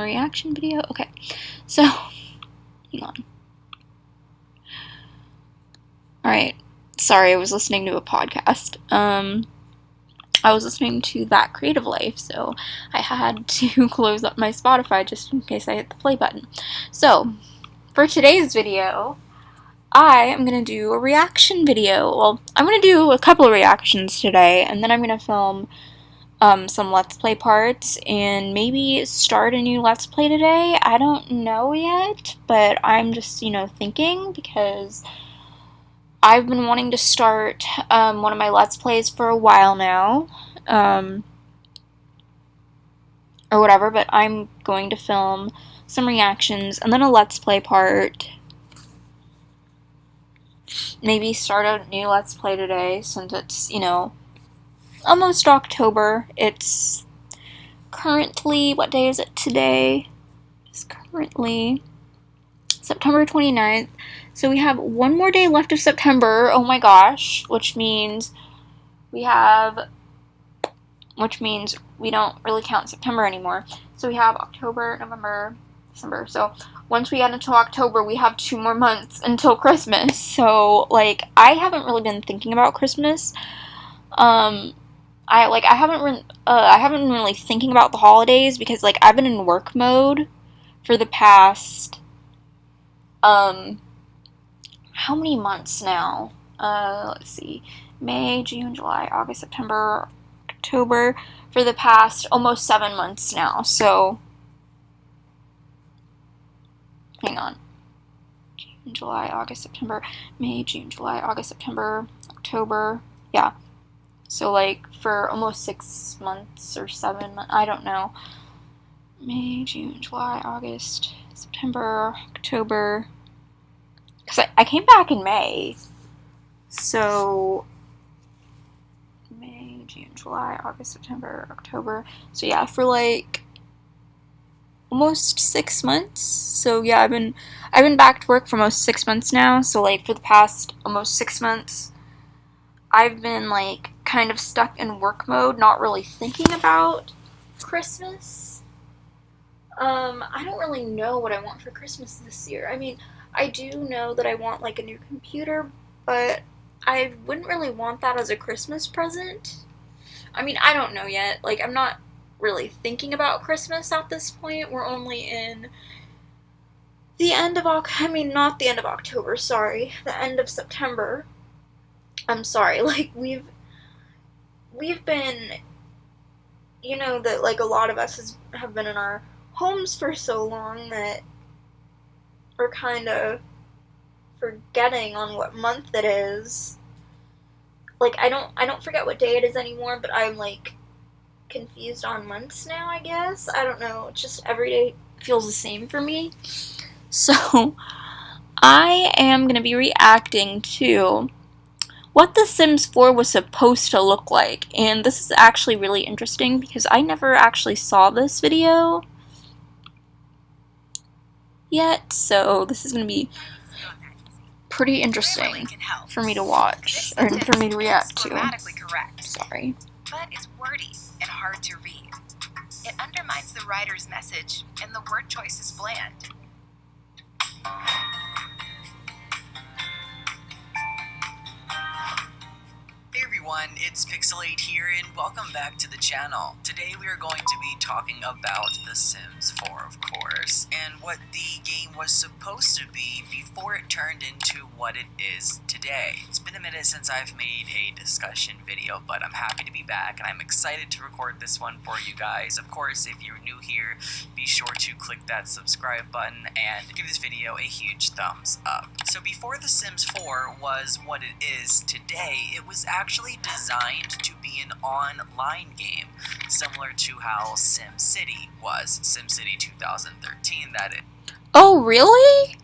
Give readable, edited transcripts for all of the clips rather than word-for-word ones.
reaction video? Okay, so, hang on. Alright, sorry, I was listening to a podcast. I was listening to That Creative Life, so I had to close up my Spotify just in case I hit the play button. So, for today's video, I am going to do a reaction video. Well, I'm going to do a couple of reactions today, and then I'm going to film some Let's Play parts, and maybe start a new Let's Play today. I don't know yet, but I'm just, thinking, because I've been wanting to start one of my Let's Plays for a while now, or whatever, but I'm going to film some reactions, and then a Let's Play part. Maybe start a new Let's Play today, since it's, almost October. It's currently, what day is it today? It's currently September 29th. So we have one more day left of September. Oh my gosh. Which means we don't really count September anymore. So we have October, November, December. So once we get into October, we have 2 more months until Christmas. So, I haven't really been thinking about Christmas. I haven't been really thinking about the holidays, because, I've been in work mode for the past, how many months now? Let's see, May, June, July, August, September, October, for the past almost 7 months now, so, hang on, June, July, August, September, May, June, July, August, September, October, yeah, so, for almost 6 months or 7 months, I don't know, May, June, July, August, September, October, because I came back in May, so May, June, July, August, September, October, so yeah, for almost 6 months, so yeah, I've been back to work for almost 6 months now, so for the past almost 6 months, I've been kind of stuck in work mode, not really thinking about Christmas. I don't really know what I want for Christmas this year. I mean, I do know that I want a new computer, but I wouldn't really want that as a Christmas present. I mean, I don't know yet. I'm not really thinking about Christmas at this point. We're only in the end of not the end of October, sorry. The end of September. I'm sorry, we've been, that a lot of us have been in our homes for so long that we're kind of forgetting on what month it is. I don't forget what day it is anymore, but I'm confused on months now, I guess. I don't know, it's just every day feels the same for me. So I am gonna be reacting to what The Sims 4 was supposed to look like, and this is actually really interesting because I never actually saw this video yet, so this is going to be pretty interesting for me to watch, or for me to react to. Sorry. But it's wordy and hard to read. It undermines the writer's message, and the word choice is bland. Hey everyone, it's Pixel8 here, and welcome back to the channel. Today we are going to be talking about The Sims 4, of course, and what the game was supposed to be before it turned into what it is today. It's been a minute since I've made a discussion video, but I'm happy to be back, and I'm excited to record this one for you guys. Of course, if you're new here, be sure to click that subscribe button and give this video a huge thumbs up. So before The Sims 4 was what it is today, it was actually designed to be an online game, similar to how SimCity was. SimCity 2013, that is. Oh, really?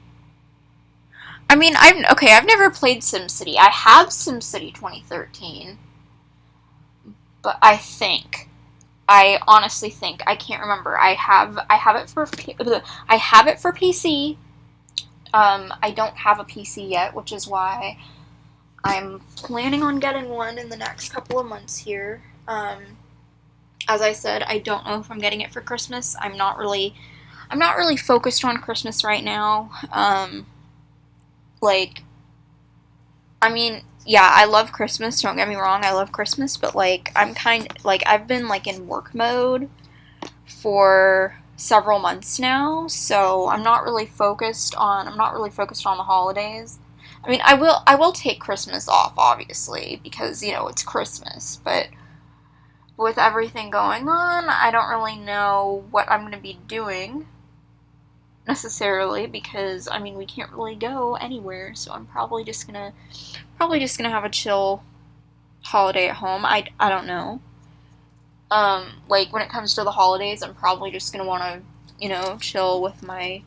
I mean, I've never played SimCity. I have SimCity 2013, but I honestly think, I can't remember. I have it for PC. I don't have a PC yet, which is why I'm planning on getting one in the next couple of months here. As I said, I don't know if I'm getting it for Christmas. I'm not really I'm not really focused on Christmas right now. Like, I mean, yeah, I love Christmas. Don't get me wrong, I love Christmas, but like, I've been like in work mode for several months now, so I'm not really focused on the holidays. I mean, I will take Christmas off, obviously, because, it's Christmas, but with everything going on, I don't really know what I'm going to be doing necessarily, because I mean, we can't really go anywhere, so I'm probably just gonna have a chill holiday at home. I don't know. Like, when it comes to the holidays, I'm probably just gonna want to, chill with my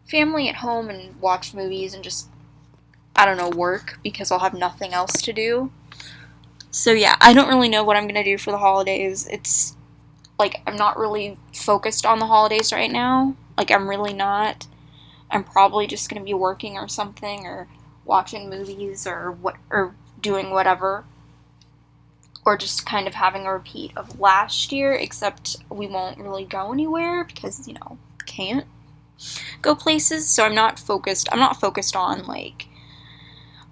family at home and watch movies and just, I don't know, work, because I'll have nothing else to do. So yeah, I don't really know what I'm gonna do for the holidays. It's like, I'm not really focused on the holidays right now. Like, I'm really not. I'm probably just gonna be working or something, or watching movies, or doing whatever, or just kind of having a repeat of last year, except we won't really go anywhere because, can't go places. So I'm not focused on like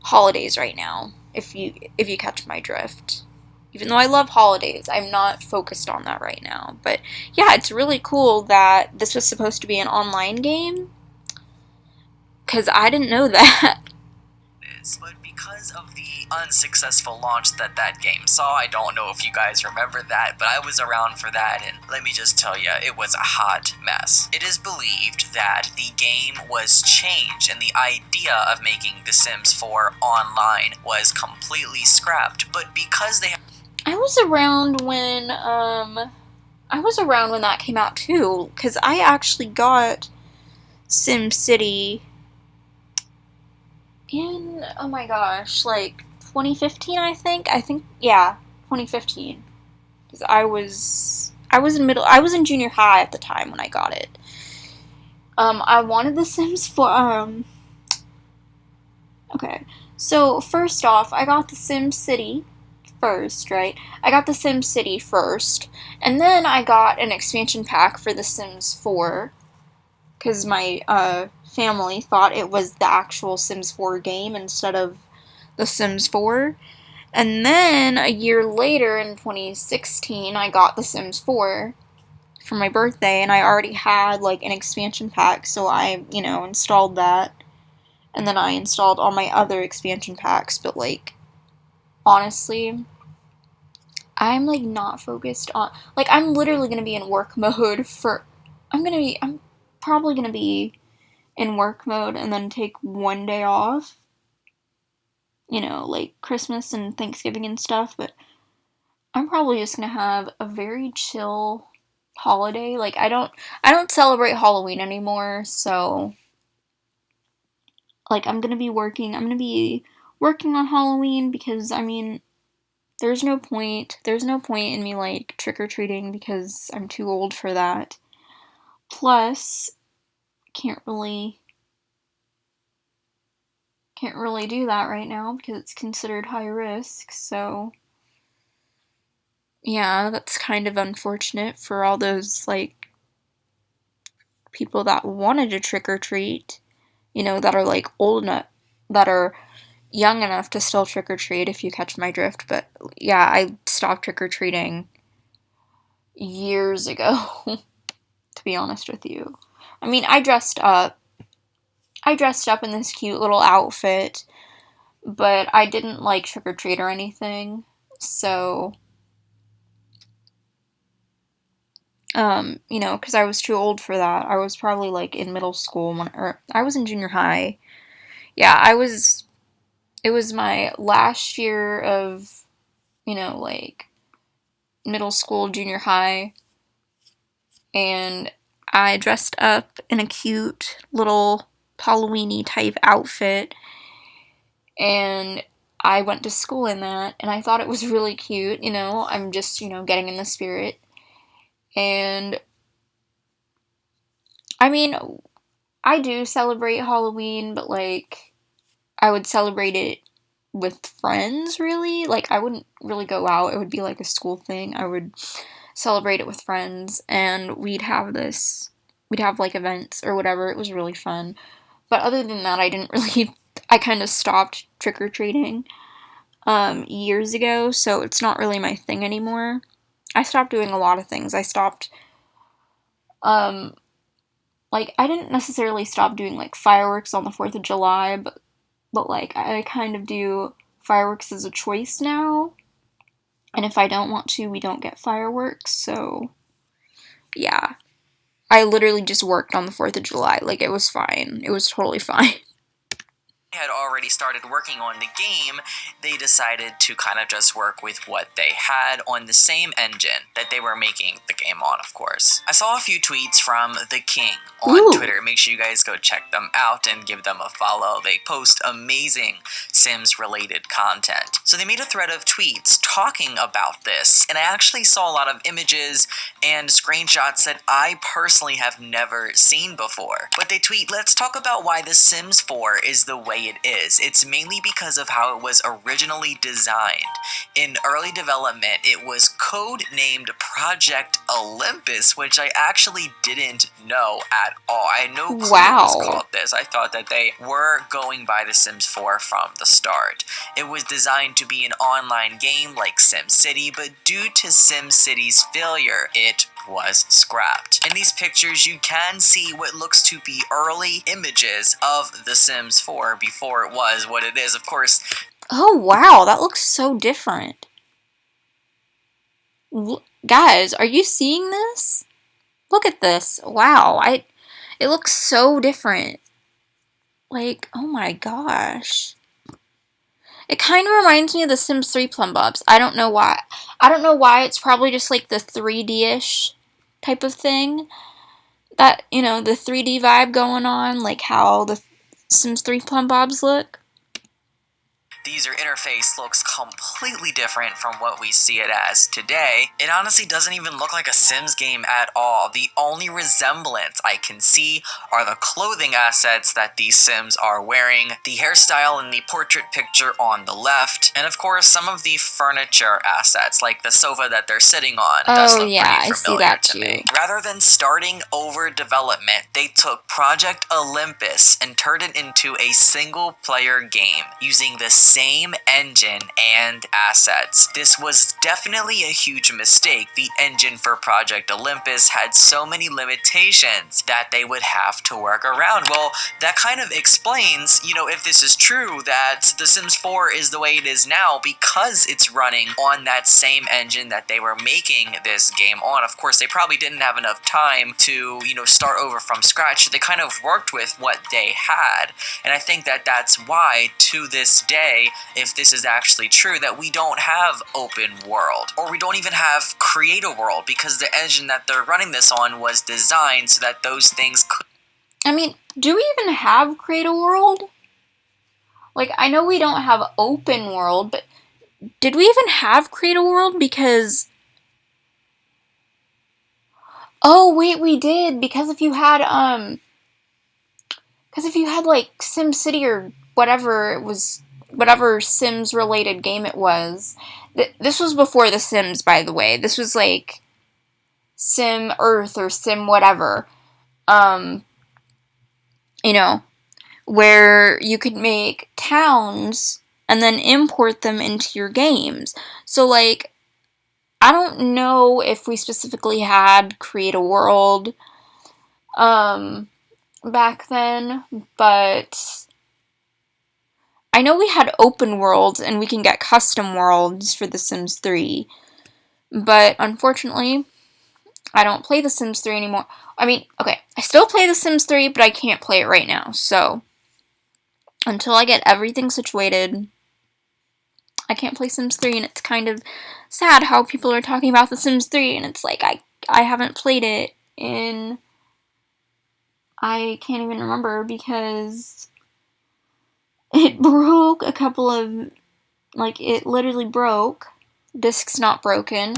holidays right now. If you catch my drift. Even though I love holidays, I'm not focused on that right now. But yeah, it's really cool that this was supposed to be an online game, because I didn't know that. But because of the unsuccessful launch that game saw, I don't know if you guys remember that, but I was around for that, and let me just tell you, it was a hot mess. It is believed that the game was changed, and the idea of making The Sims 4 online was completely scrapped, but because they I was around when that came out too, because I actually got SimCity in, oh my gosh, like 2015, I think. Yeah, 2015. Because I was in junior high at the time when I got it. I wanted The Sims for okay. So first off, I got The Sim City first, right? I got The Sim City first, and then I got an expansion pack for The Sims 4, because my family thought it was the actual Sims 4 game instead of The Sims 4. And then a year later, in 2016, I got The Sims 4 for my birthday, and I already had like an expansion pack, so I, installed that. And then I installed all my other expansion packs, but like, honestly, I'm like not focused on, like, I'm literally gonna be in work mode for, I'm probably gonna be in work mode and then take one day off, like Christmas and Thanksgiving and stuff, but I'm probably just gonna have a very chill holiday. Like, I don't celebrate Halloween anymore, so like, I'm gonna be working on Halloween, because I mean, there's no point in me like trick-or-treating, because I'm too old for that. Plus, can't really can't really do that right now because it's considered high risk. So yeah, that's kind of unfortunate for all those like people that wanted to trick or treat, that are like old enough, that are young enough to still trick or treat, if you catch my drift. But yeah, I stopped trick or treating years ago, to be honest with you. I mean, I dressed up. I dressed up in this cute little outfit, but I didn't like trick or treat or anything. So, because I was too old for that. I was probably like in middle school or I was in junior high. Yeah, it was my last year of, like middle school, junior high, and I dressed up in a cute little Halloweeny type outfit, and I went to school in that, and I thought it was really cute. I'm just, getting in the spirit. And I mean, I do celebrate Halloween, but like, I would celebrate it with friends, really. Like, I wouldn't really go out. It would be like a school thing. I would celebrate it with friends, and we'd have this we'd have like events or whatever. It was really fun. But other than that, I didn't really. I kind of stopped trick or treating years ago, so it's not really my thing anymore. I stopped doing a lot of things. I stopped um like I didn't necessarily stop doing like fireworks on the 4th of July, but like I kind of do fireworks as a choice now. And if I don't want to, we don't get fireworks. So, yeah. I literally just worked on the 4th of July. Like, it was fine. It was totally fine. Had already started working on the game, they decided to kind of just work with what they had on the same engine that they were making the game on, of course. I saw a few tweets from The King on Twitter. Make sure you guys go check them out and give them a follow. They post amazing Sims-related content. So they made a thread of tweets talking about this, and I actually saw a lot of images and screenshots that I personally have never seen before. But they tweet, let's talk about why The Sims 4 is the way it is. It's mainly because of how it was originally designed. In early development, it was code-named Project Olympus, which I actually didn't know at all. I had no clue it was called this. I thought that they were going by The Sims 4 from the start. It was designed to be an online game like SimCity, but due to SimCity's failure, it was scrapped. In these pictures, you can see what looks to be early images of The Sims 4 before it was what it is, of course. Oh, wow, that looks so different. Guys, are you seeing this? Look at this. Wow, it looks so different. Like, oh my gosh. It kind of reminds me of the Sims 3 Plum Bobs. I don't know why. I don't know why. It's probably just like the 3D-ish type of thing. That, you know, the 3D vibe going on, like how the Sims 3 Plum Bobs look. The user interface looks completely different from what we see it as today. It honestly doesn't even look like a Sims game at all. The only resemblance I can see are the clothing assets that these Sims are wearing, the hairstyle in the portrait picture on the left, and of course some of the furniture assets, like the sofa that they're sitting on. It does look pretty familiar to me. Rather than starting over development, they took Project Olympus and turned it into a single-player game using the same engine and assets. This was definitely a huge mistake. The engine for Project Olympus had so many limitations that they would have to work around. Well, that kind of explains, you know, if this is true, that The Sims 4 is the way it is now because it's running on that same engine that they were making this game on. Of course, they probably didn't have enough time to, you know, start over from scratch. So they kind of worked with what they had. And I think that that's why, to this day, if this is actually true, that we don't have open world, or we don't even have create a world, because the engine that they're running this on was designed so that those things could... I mean, do we even have create a world? Like, I know we don't have open world, but did we even have create a world? Because... Oh, wait, we did, because if you had, like, SimCity or whatever it was, whatever Sims-related game it was. This was before The Sims, by the way. This was, like, Sim Earth or Sim whatever. You know, where you could make towns and then import them into your games. So, like, I don't know if we specifically had Create a World, back then, but... I know we had open worlds, and we can get custom worlds for The Sims 3, but unfortunately, I don't play The Sims 3 anymore. I mean, okay, I still play The Sims 3, but I can't play it right now, so until I get everything situated, I can't play Sims 3, and it's kind of sad how people are talking about The Sims 3, and it's like, I haven't played it in... I can't even remember, because... it broke a couple of, like, it literally broke. Disc's not broken,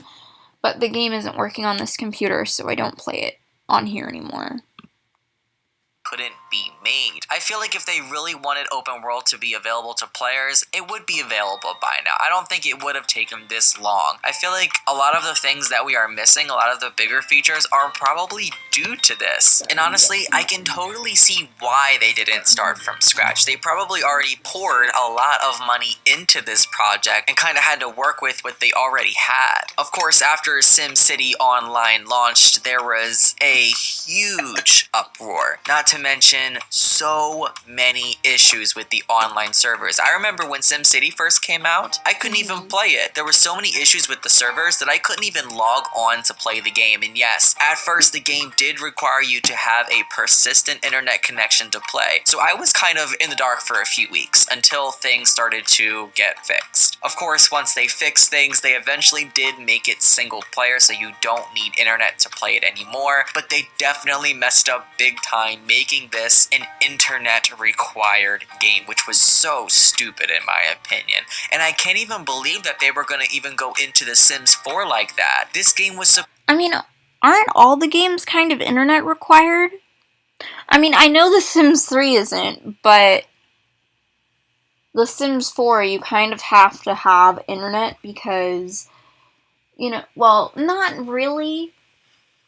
but the game isn't working on this computer, so I don't play it on here anymore. couldn't be made. I feel like if they really wanted open world to be available to players, it would be available by now. I don't think it would have taken this long. I feel like a lot of the things that we are missing, a lot of the bigger features, are probably due to this. And honestly, I can totally see why they didn't start from scratch. They probably already poured a lot of money into this project and kind of had to work with what they already had. Of course, after SimCity Online launched, there was a huge uproar. Not to mention so many issues with the online servers. I remember when SimCity first came out, I couldn't even play it. There were so many issues with the servers that I couldn't even log on to play the game. And yes, at first the game did require you to have a persistent internet connection to play. So I was kind of in the dark for a few weeks until things started to get fixed. Of course, once they fixed things, they eventually did make it single player, so you don't need internet to play it anymore, but they definitely messed up big time making this an internet required game, which was so stupid in my opinion. And I can't even believe that they were going to even go into The Sims 4 like that. This game was I mean, aren't all the games kind of internet required? I mean, I know The Sims 3 isn't, but The Sims 4, you kind of have to have internet because, you know, well, not really,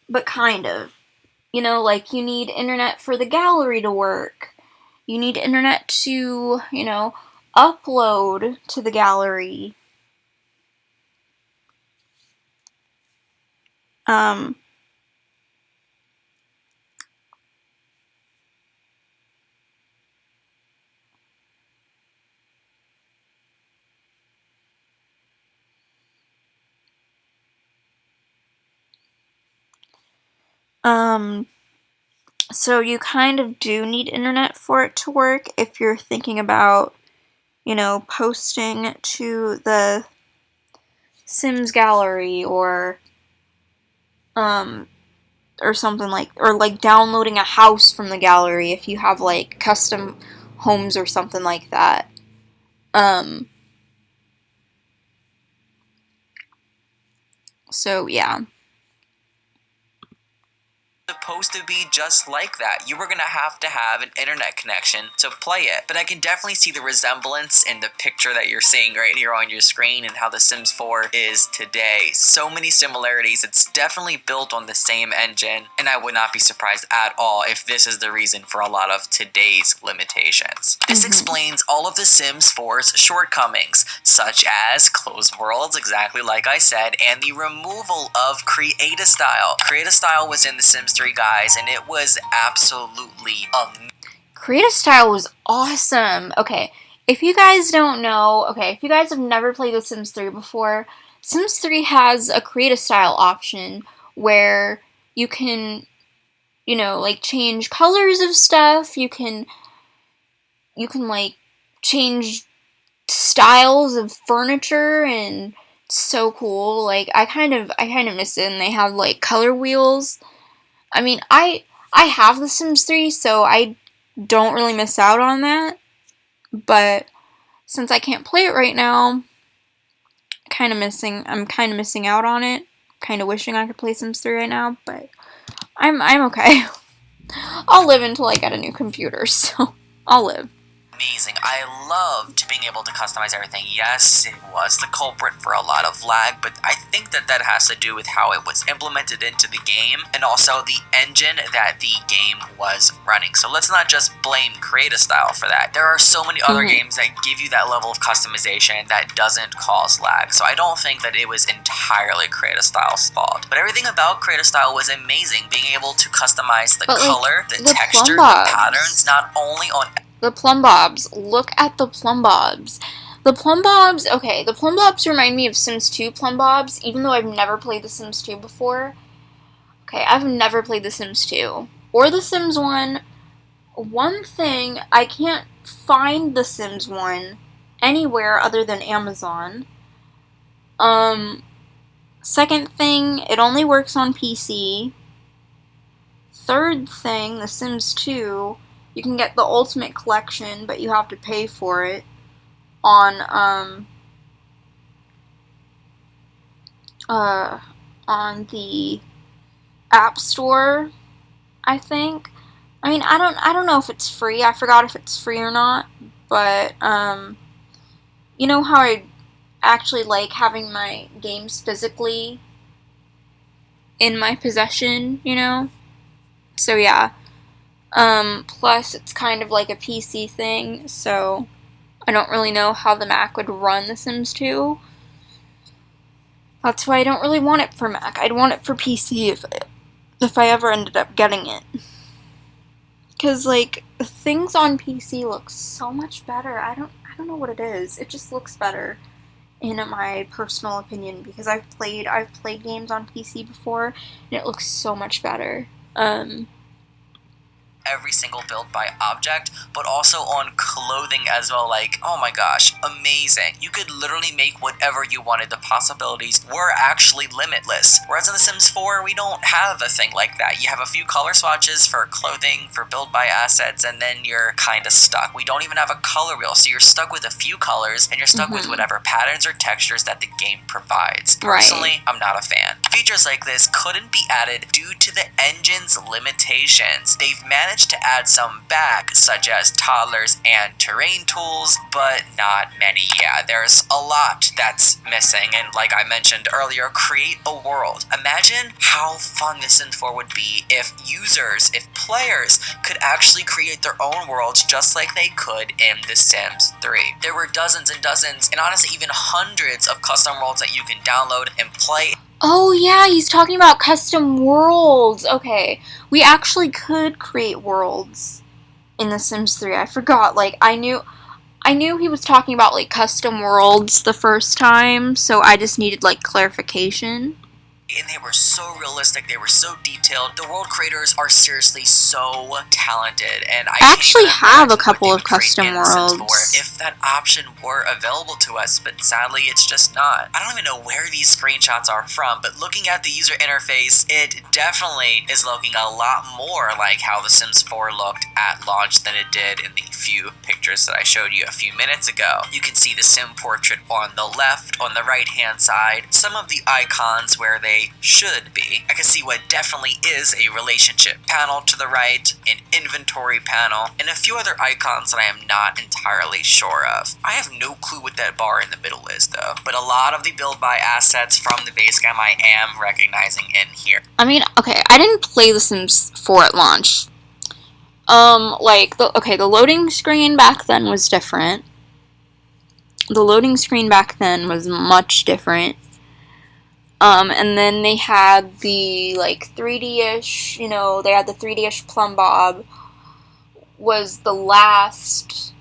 but kind of. You know, like, you need internet for the gallery to work. You need internet to, you know, upload to the gallery. Um, so you kind of do need internet for it to work if you're thinking about, you know, posting to the Sims gallery or something like, or like downloading a house from the gallery if you have like custom homes or something like that. So yeah. supposed to be just like that. You were gonna have to have an internet connection to play it. But I can definitely see the resemblance in the picture that you're seeing right here on your screen and how The Sims 4 is today. So many similarities. It's definitely built on the same engine, and I would not be surprised at all if this is the reason for a lot of today's limitations. This explains all of The Sims 4's shortcomings, such as closed worlds, exactly like I said, and the removal of Create-a-Style. Create-a-Style was in The Sims 3, guys, and it was absolutely amazing. Create-a-Style was awesome. Okay, if you guys don't know, if you guys have never played The Sims 3 before, Sims 3 has a Create-a-Style option where you can, you know, like change colors of stuff. You can like change styles of furniture, and it's so cool. Like I kind of miss it. And they have like color wheels. I mean, I have The Sims 3, so I don't really miss out on that. But since I can't play it right now, I'm kind of missing out on it. Kind of wishing I could play Sims 3 right now, but I'm okay. I'll live until I get a new computer, so I'll live. Amazing. I loved being able to customize everything. Yes, it was the culprit for a lot of lag, but I think that has to do with how it was implemented into the game and also the engine that the game was running. So let's not just blame Create-a-Style for that. There are so many other games that give you that level of customization that doesn't cause lag. So I don't think that it was entirely Create-a-Style's fault. But everything about Create-a-Style was amazing. Being able to customize the color, the texture, the patterns, not only on the Plumbobs. Look at the Plumbobs. The Plumbobs, okay, the Plumbobs remind me of Sims 2 Plumbobs, even though I've never played The Sims 2 before. Okay, I've never played The Sims 2 or The Sims 1. One thing, I can't find The Sims 1 anywhere other than Amazon. Second thing, it only works on PC. Third thing, The Sims 2, you can get the Ultimate Collection, but you have to pay for it on the App Store, I think. I mean, I don't know if it's free. I forgot if it's free or not. But you know how I actually like having my games physically in my possession, you know? So yeah. Plus it's kind of like a PC thing, so I don't really know how the Mac would run The Sims 2. That's why I don't really want it for Mac. I'd want it for PC if I ever ended up getting it. Cause like things on PC look so much better. I don't know what it is. It just looks better in my personal opinion because I've played games on PC before and it looks so much better. Every single build by object, but also on clothing as well. Like, oh my gosh, amazing. You could literally make whatever you wanted. The possibilities were actually limitless. Whereas in The Sims 4, we don't have a thing like that. You have a few color swatches for clothing, for build by assets, and then you're kind of stuck. We don't even have a color wheel, so you're stuck with a few colors, and you're stuck with whatever patterns or textures that the game provides. Personally, I'm not a fan. Features like this couldn't be added due to the engine's limitations. They've managed to add some back, such as toddlers and terrain tools, but not many. Yeah, there's a lot that's missing, and like I mentioned earlier, create a world. Imagine how fun The Sims 4 would be if players could actually create their own worlds just like they could in The Sims 3. There were dozens and dozens, and honestly even hundreds of custom worlds that you can download and play. Oh yeah, he's talking about custom worlds. Okay, we actually could create worlds in The Sims 3. I forgot. Like I knew he was talking about like custom worlds the first time, so I just needed like clarification. And they were so realistic, they were so detailed. The world creators are seriously so talented, and I actually have a couple of custom worlds if that option were available to us, but sadly it's just not. I don't even know where these screenshots are from, but looking at the user interface, it definitely is looking a lot more like how The Sims 4 looked at launch than it did in the few pictures that I showed you a few minutes ago. You can see the sim portrait on the left, on the right hand side, some of the icons where they should be. I can see what definitely is a relationship panel to the right, an inventory panel, and a few other icons that I am not entirely sure of. I have no clue what that bar in the middle is though, but a lot of the build by assets from the base game I am recognizing in here. I mean, okay, I didn't play The Sims 4 at launch. The loading screen back then was different. The loading screen back then was much different. And then they had the, like, 3D-ish, you know, they had the 3D-ish Plumb Bob was the last,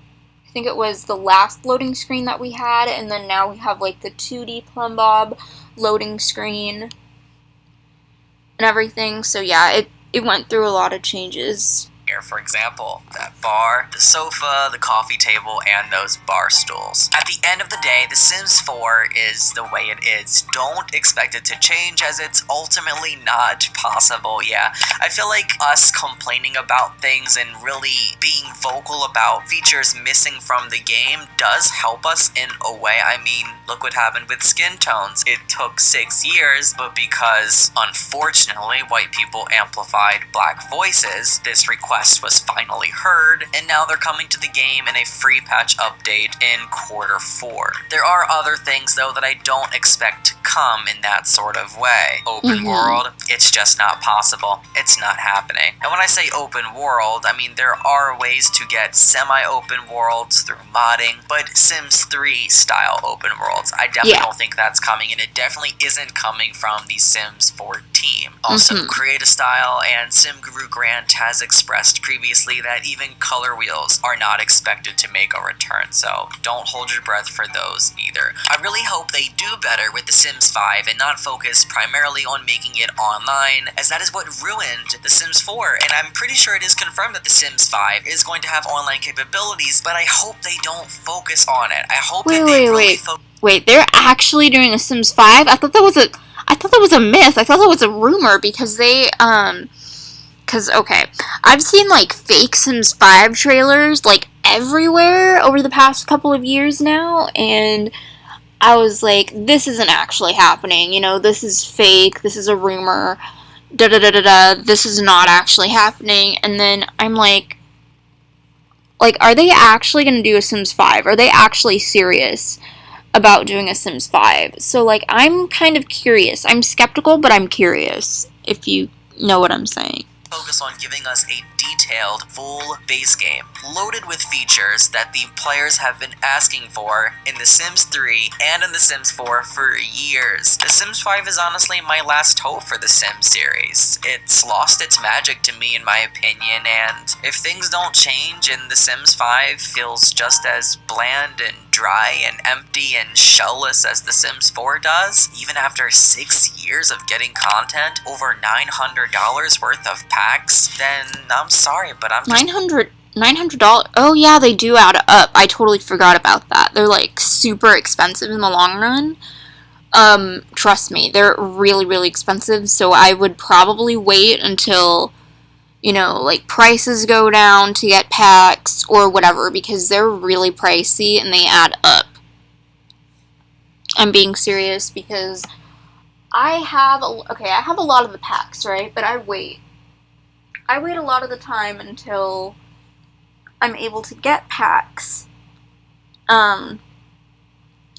I think it was the last loading screen that we had, and then now we have, like, the 2D Plumb Bob loading screen and everything, so yeah, it went through a lot of changes. For example, that bar, the sofa, the coffee table, and those bar stools. At the end of the day, The Sims 4 is the way it is. Don't expect it to change, as it's ultimately not possible. Yeah, I feel like us complaining about things and really being vocal about features missing from the game does help us in a way. I mean, look what happened with skin tones. It took 6 years, but because, unfortunately, white people amplified black voices, this request was finally heard, and now they're coming to the game in a free patch update in Q4. There are other things, though, that I don't expect to come in that sort of way. Open world, it's just not possible. It's not happening. And when I say open world, I mean there are ways to get semi-open worlds through modding, but Sims 3 style open worlds, I definitely don't think that's coming, and it definitely isn't coming from the Sims 4 team. Also, Create a Style and SimGuru Grant has expressed previously that even color wheels are not expected to make a return, so don't hold your breath for those either. I really hope they do better with The Sims 5 and not focus primarily on making it online, as that is what ruined The Sims 4, and I'm pretty sure it is confirmed that The Sims 5 is going to have online capabilities, but I hope they don't focus on it. I hope that they really focus. Wait, they're actually doing The Sims 5? I thought that was a myth. I thought that was a rumor because okay, I've seen, like, fake Sims 5 trailers, like, everywhere over the past couple of years now, and I was like, this isn't actually happening, you know, this is fake, this is a rumor, da da da da da, this is not actually happening. And then I'm like, are they actually going to do a Sims 5? Are they actually serious about doing a Sims 5? So, like, I'm kind of curious. I'm skeptical, but I'm curious, if you know what I'm saying. Focus on giving us a detailed, full base game, loaded with features that the players have been asking for in The Sims 3 and in The Sims 4 for years. The Sims 5 is honestly my last hope for the Sims series. It's lost its magic to me in my opinion, and if things don't change and The Sims 5 feels just as bland and dry and empty and shellless as The Sims 4 does, even after 6 years of getting content, over $900 worth of packs, then I'm sorry, but I'm just... $900? Oh yeah, they do add up. I totally forgot about that. They're like super expensive in the long run. Trust me, they're really, really expensive, so I would probably wait until, you know, like, prices go down to get packs or whatever, because they're really pricey and they add up. I'm being serious, because I have a lot of the packs, right? But I wait a lot of the time until I'm able to get packs. Now,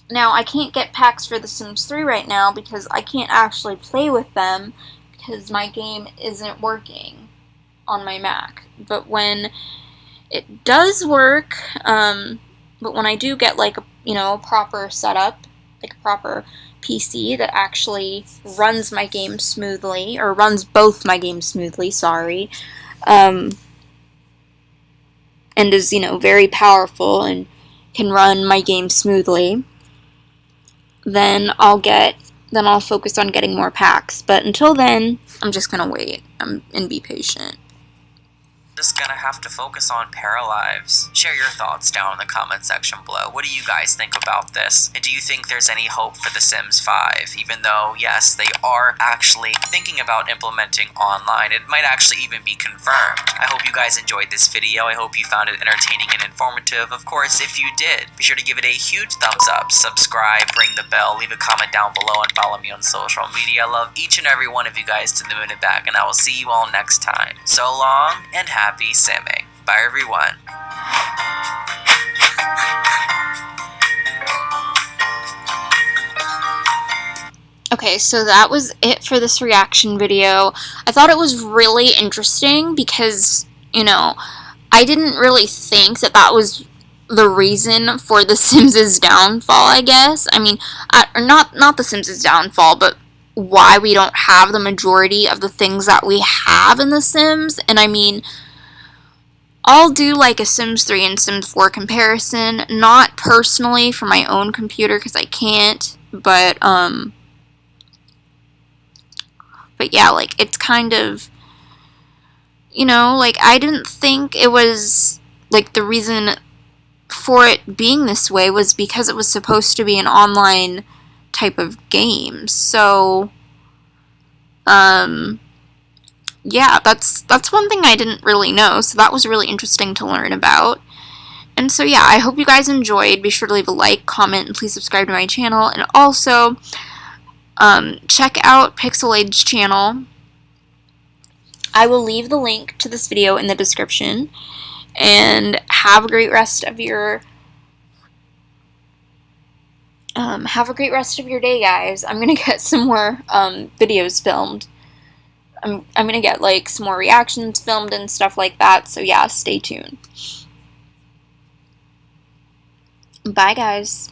I can't get packs for The Sims 3 right now because I can't actually play with them because my game isn't working on my Mac. But when it does work, but when I do get, like, a proper setup, like a proper PC that actually runs my game smoothly, or runs both my games smoothly, sorry, and is, very powerful and can run my game smoothly, then I'll focus on getting more packs. But until then, I'm just gonna wait and be patient. Just gonna have to focus on Paralives. Share your thoughts down in the comment section below. What do you guys think about this? And do you think there's any hope for The Sims 5? Even though, yes, they are actually thinking about implementing online. It might actually even be confirmed. I hope you guys enjoyed this video. I hope you found it entertaining and informative. Of course, if you did, be sure to give it a huge thumbs up, subscribe, ring the bell, leave a comment down below, and follow me on social media. I love each and every one of you guys to the moon and back, and I will see you all next time. So long, and happy simming. Bye, everyone. Okay, so that was it for this reaction video. I thought it was really interesting because, I didn't really think that was the reason for The Sims' downfall, I guess. I mean, not The Sims' downfall, but why we don't have the majority of the things that we have in The Sims. And I mean, I'll do like a Sims 3 and Sims 4 comparison, not personally for my own computer because I can't, but yeah, like, it's kind of, like, I didn't think it was, like, the reason for it being this way was because it was supposed to be an online type of game. So, yeah, that's one thing I didn't really know, so that was really interesting to learn about. And so, yeah, I hope you guys enjoyed. Be sure to leave a like, comment, and please subscribe to my channel. And also, check out Pixelate's channel. I will leave the link to this video in the description. And have a great rest of your day, guys. I'm gonna get some more videos filmed. I'm gonna get, like, some more reactions filmed and stuff like that. So yeah, stay tuned. Bye, guys.